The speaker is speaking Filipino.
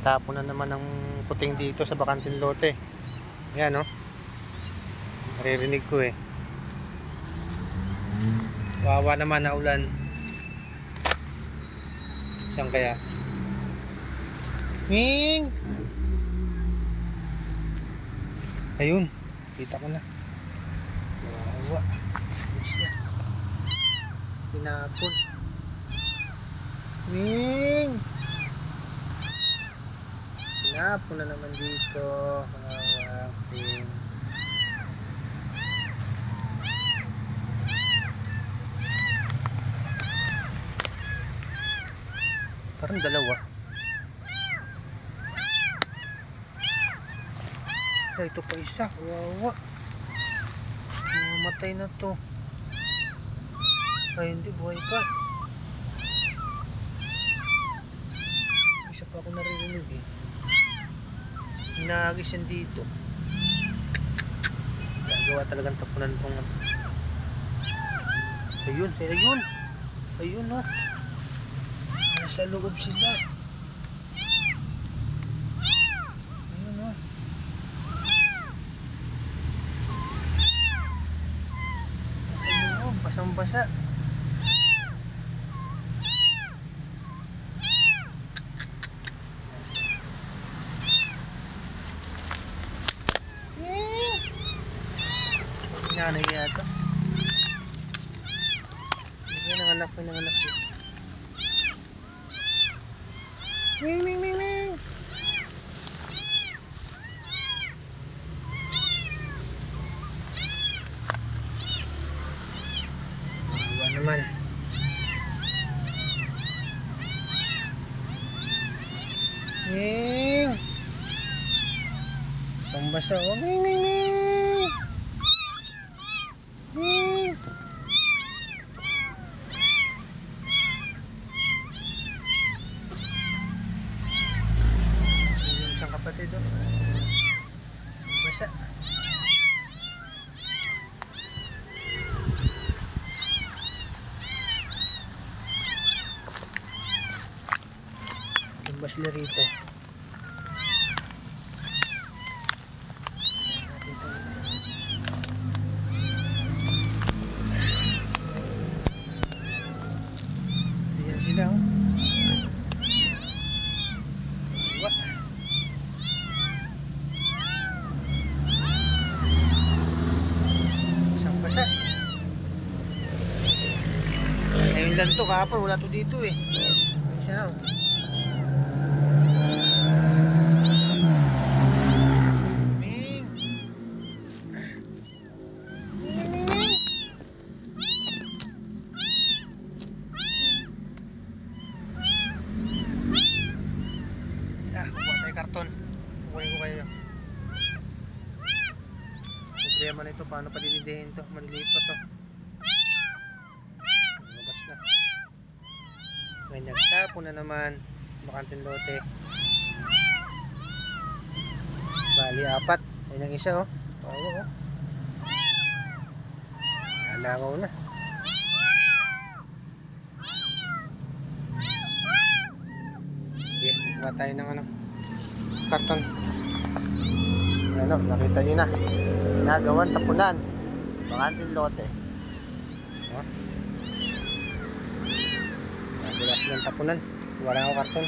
Nagtapo na naman ng puting dito sa bakanting lote. Ayan, oh. Naririnig ko eh. Wawa naman na ulan. Saan kaya? Ming! Ayun, kita ko na. Wawa. Pinapon. Ming! Pinapon na naman dito. Wawa. Ming. Parang dalawa. Ay, ito pa isa. Wawa. Mamatay na to. Ay, hindi. Buhay pa. Isa pa ako naririnig eh. Hinahagis yan dito. Gagawa talagang tapunan tong. Ayun. Ayun. Ayun, oh. Nasa loob sila. Ayun, oh. Nasa loob. Basang-basa. Nanay yata. May nanganak. Ming. Wala naman. Ming. Pambasa ko. Ming. Isang kapatid doon. Basa. Tumba sila rito. Ayan sila, oh. Ngayon lang to, kahapon wala to dito eh. Isa, oh. Ming. Kuha tayo karton. Kukunin ko kayo. Problema na ito, paano padididihin to? Maliliit pa to. May nagtapo na naman bakanting lote. Bali 4. Ayun ang isa, oh. Oo, oh. Nalangaw na. Okay, kuha tayo ng karton. Ano, nakita nyo na. Nagawan tapunan bakanting lote. Oh. Wala silang tapunan. Wala akong karton.